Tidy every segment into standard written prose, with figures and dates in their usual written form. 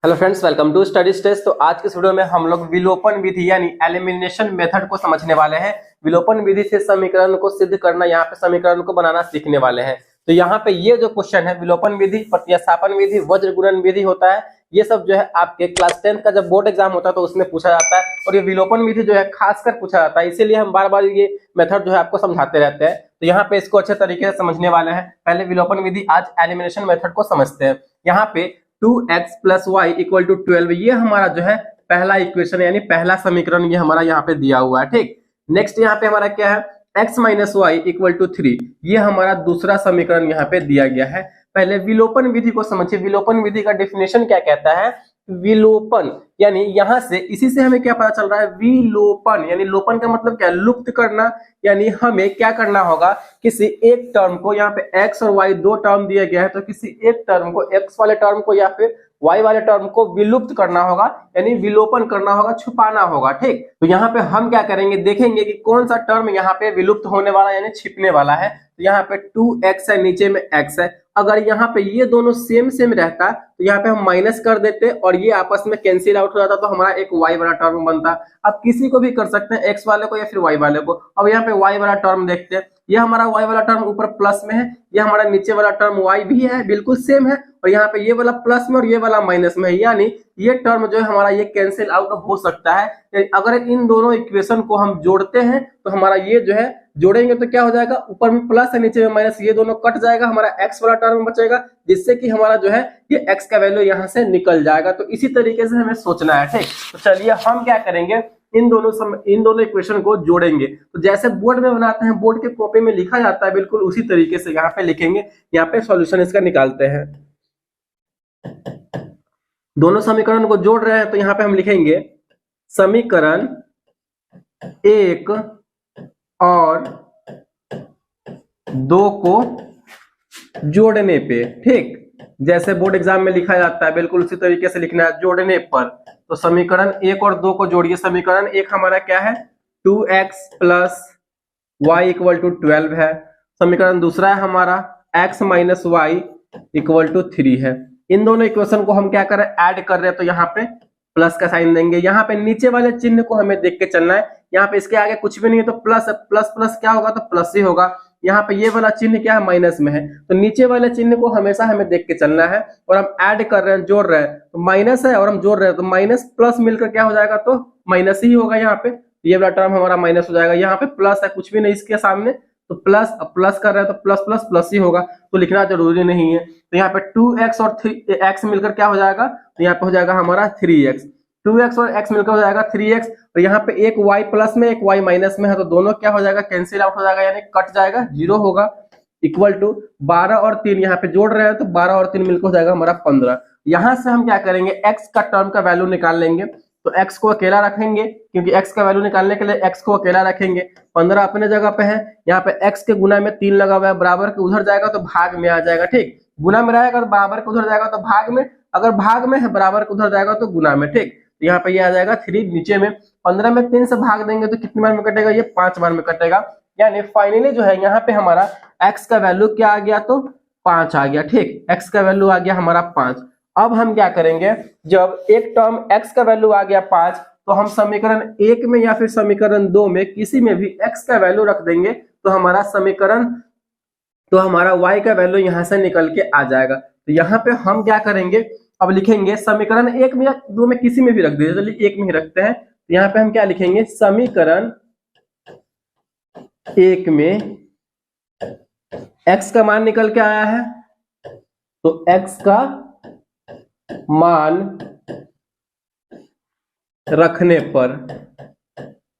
Hello friends, welcome to study test. तो आज के इस वीडियो में हम लोग विलोपन विधि यानी एलिमिनेशन मेथड को समझने वाले हैं। विलोपन विधि से समीकरण को सिद्ध करना, यहाँ पे समीकरण को बनाना सीखने वाले हैं। तो यहाँ पे ये जो क्वेश्चन है, विलोपन विधि, प्रतिस्थापन विधि, वज्र गुणन विधि होता है, ये सब जो है आपके क्लास 10 का जब बोर्ड एग्जाम होता है तो उसमें पूछा जाता है। और ये विलोपन विधि जो है खासकर पूछा जाता है, इसीलिए हम बार बार ये मेथड जो है आपको समझाते रहते हैं। तो यहाँ पे इसको अच्छे तरीके से समझने वाले हैं। पहले विलोपन विधि, आज एलिमिनेशन मेथड को समझते हैं। यहाँ पे 2x plus Y equal to 12, ये हमारा जो है पहला इक्वेशन यानी पहला समीकरण ये हमारा यहाँ पे दिया हुआ है। ठीक, नेक्स्ट यहाँ पे हमारा क्या है, x minus y equal to 3, ये हमारा दूसरा समीकरण यहाँ पे दिया गया है। पहले विलोपन विधि को समझिए। विलोपन विधि का डेफिनेशन क्या कहता है, विलोपन यानी यहां से, इसी से हमें क्या पता चल रहा है, विलोपन यानी लोपन का मतलब क्या है, लुप्त करना। यानी हमें क्या करना होगा, किसी एक टर्म को, यहाँ पे x और y दो टर्म दिया गया है, तो किसी एक टर्म को, x वाले टर्म को या फिर y वाले टर्म को विलुप्त करना होगा, यानी विलोपन करना होगा, छुपाना होगा। ठीक, तो यहाँ पे हम क्या करेंगे, देखेंगे कि कौन सा टर्म यहाँ पे विलुप्त होने वाला यानी छिपने वाला है। तो यहाँ पे 2x है, नीचे में x है। अगर यहाँ पे ये दोनों सेम सेम रहता तो यहाँ पे हम माइनस कर देते और ये आपस में कैंसिल आउट हो जाता, तो हमारा एक y वाला टर्म बनता। अब किसी को भी कर सकते हैं, x वाले को या फिर y वाले को। अब यहाँ पे y वाला टर्म देखते हैं, ये हमारा y वाला टर्म ऊपर प्लस में है, ये हमारा नीचे वाला टर्म y भी है, बिल्कुल सेम है, और यहाँ पे ये वाला प्लस में और ये वाला माइनस में है, यानी ये टर्म जो है हमारा ये कैंसिल आउट हो सकता है। अगर इन दोनों इक्वेशन को हम जोड़ते हैं तो हमारा ये जो है, जोड़ेंगे तो क्या हो जाएगा, ऊपर में प्लस है नीचे में माइनस, ये दोनों कट जाएगा, हमारा x वाला टर्म बचेगा, जिससे कि हमारा जो है ये x का वैल्यू यहाँ से निकल जाएगा। तो इसी तरीके से हमें सोचना है। ठीक, तो चलिए हम क्या करेंगे, इन दोनों इक्वेशन को जोड़ेंगे। तो जैसे बोर्ड में बनाते हैं, बोर्ड के कॉपी में लिखा जाता है, बिल्कुल उसी तरीके से यहाँ पे लिखेंगे। यहाँ पे सॉल्यूशन इसका निकालते हैं। दोनों समीकरण को जोड़ रहे हैं, तो यहाँ पे हम लिखेंगे समीकरण एक और दो को जोड़ने पे। ठीक, जैसे बोर्ड एग्जाम में लिखा जाता है, बिल्कुल उसी तरीके से लिखना है, जोड़ने पर। तो समीकरण एक और दो को जोड़िए। समीकरण एक हमारा क्या है, 2x plus Y equal to 12 है। समीकरण दूसरा है हमारा x minus y equal to 3 है। इन दोनों इक्वेशन को हम क्या कर रहे हैं, ऐड कर रहे हैं, तो यहाँ पे प्लस का साइन देंगे। यहाँ पे नीचे वाले चिन्ह को हमें देख के चलना है, यहाँ पे इसके आगे कुछ भी नहीं है, तो प्लस प्लस प्लस क्या होगा, तो प्लस ही होगा। यहाँ पे ये वाला चिन्ह क्या है, माइनस में है, तो नीचे वाले चिन्ह को हमेशा हमें देख के चलना है। और हम ऐड कर रहे हैं, जोड़ रहे हैं, तो माइनस है और हम जोड़ रहे हैं, तो माइनस प्लस मिलकर क्या हो जाएगा, तो माइनस ही होगा। यहाँ पे ये वाला टर्म हमारा माइनस हो जाएगा। यहाँ पे प्लस है, कुछ भी नहीं इसके सामने, तो प्लस, प्लस कर रहे हैं तो प्लस प्लस प्लस ही होगा, तो लिखना जरूरी नहीं है। तो यहाँ पे 2x और 3x मिलकर क्या हो जाएगा, तो यहाँ पे हो जाएगा हमारा 3x। 2x और x मिलकर हो जाएगा 3x, और यहाँ पे एक y प्लस में एक y माइनस में है, तो दोनों क्या हो जाएगा, कैंसिल आउट हो जाएगा, यानी कट जाएगा, जीरो होगा। इक्वल टू 12 और 3 यहाँ पे जोड़ रहे हैं, तो 12 और 3 मिलकर हो जाएगा हमारा 15। यहाँ से हम क्या करेंगे, x का टर्म का वैल्यू निकाल लेंगे। तो x को अकेला रखेंगे, क्योंकि x का वैल्यू निकालने के लिए x को अकेला रखेंगे। 15 अपने जगह पे है, यहाँ पे x के गुना में 3 लगा हुआ है, बराबर के उधर जाएगा तो भाग में आ जाएगा। ठीक, गुना में रहेगा तो बराबर के उधर जाएगा तो भाग में, अगर भाग में है बराबर के उधर जाएगा तो गुना में। ठीक, तो यहाँ पे ये आ जाएगा 3 नीचे में, 15 में 3 से भाग देंगे तो कितनी बार में कटेगा, ये 5 बार में कटेगा। यानी फाइनली जो है यहाँ पे हमारा x का वैल्यू क्या आ गया, तो 5 आ गया। ठीक, x का वैल्यू आ गया हमारा 5। अब हम क्या करेंगे, जब एक टर्म x का वैल्यू आ गया 5, तो हम समीकरण एक में या फिर समीकरण दो में किसी में भी x का वैल्यू रख देंगे, तो हमारा समीकरण, तो हमारा y का वैल्यू यहाँ से निकल के आ जाएगा। तो यहाँ पे हम क्या करेंगे, अब लिखेंगे समीकरण एक में या दो में, किसी में भी रख दीजिए, चलिए एक में ही रखते हैं। तो यहाँ पे हम क्या लिखेंगे, समीकरण एक में x का मान निकल के आया है, तो x का मान रखने पर,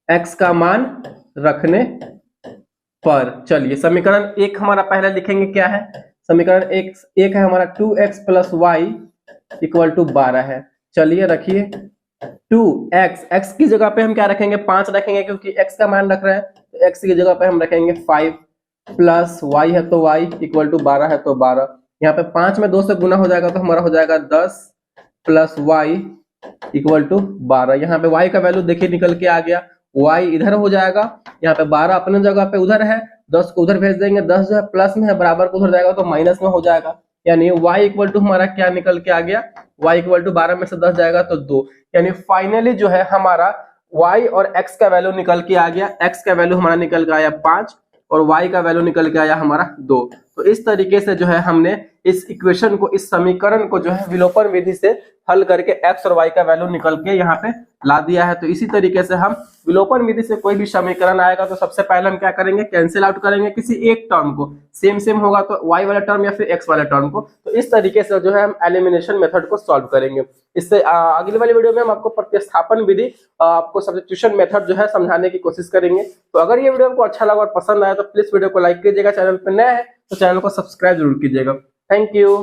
x का मान रखने पर, चलिए समीकरण एक हमारा पहले लिखेंगे क्या है, समीकरण एक है हमारा 2x plus Y equal to 12 है। चलिए रखिए 2x, x की जगह पे हम क्या रखेंगे, 5 रखेंगे, क्योंकि x का मान रख रहे हैं, तो x की जगह पे हम रखेंगे 5, प्लस y है तो y इक्वल टू 12 है तो 12। यहाँ पे 5 में 2 से गुना हो जाएगा, तो हमारा हो जाएगा 10 प्लस y इक्वल टू 12। यहाँ पे y का वैल्यू देखिए निकल के आ गया, y इधर हो जाएगा, यहाँ पे 12 अपने जगह पे उधर है, 10 को उधर भेज देंगे, 10 जो है प्लस में है, बराबर को उधर जाएगा तो माइनस में हो जाएगा। यानी y इक्वल टू हमारा क्या निकल के आ गया, y इक्वल टू 12 में से 10 जाएगा तो 2, यानी फाइनली जो है हमारा y और x का वैल्यू निकल के आ गया, x का वैल्यू हमारा निकल के आया 5 और y का वैल्यू निकल के आया हमारा 2। तो इस तरीके से जो है हमने इस इक्वेशन को, इस समीकरण को जो है विलोपन विधि से हल करके x और y का वैल्यू निकल के यहाँ पे ला दिया है। तो इसी तरीके से हम विलोपन विधि से कोई भी समीकरण आएगा तो सबसे पहले हम क्या करेंगे, कैंसिल आउट करेंगे किसी एक टर्म को, सेम सेम होगा तो y वाला टर्म या फिर x वाला टर्म को। तो इस तरीके से जो है हम एलिमिनेशन मेथड को सॉल्व करेंगे। इससे अगली वाली वीडियो में हम आपको प्रतिस्थापन विधि, आपको सब्स्टिट्यूशन मेथड जो है समझाने की कोशिश करेंगे। तो अगर ये वीडियो आपको अच्छा लगा और पसंद आया तो प्लीज वीडियो को लाइक कीजिएगा, चैनल पर नया है तो चैनल को सब्सक्राइब जरूर कीजिएगा। Thank you.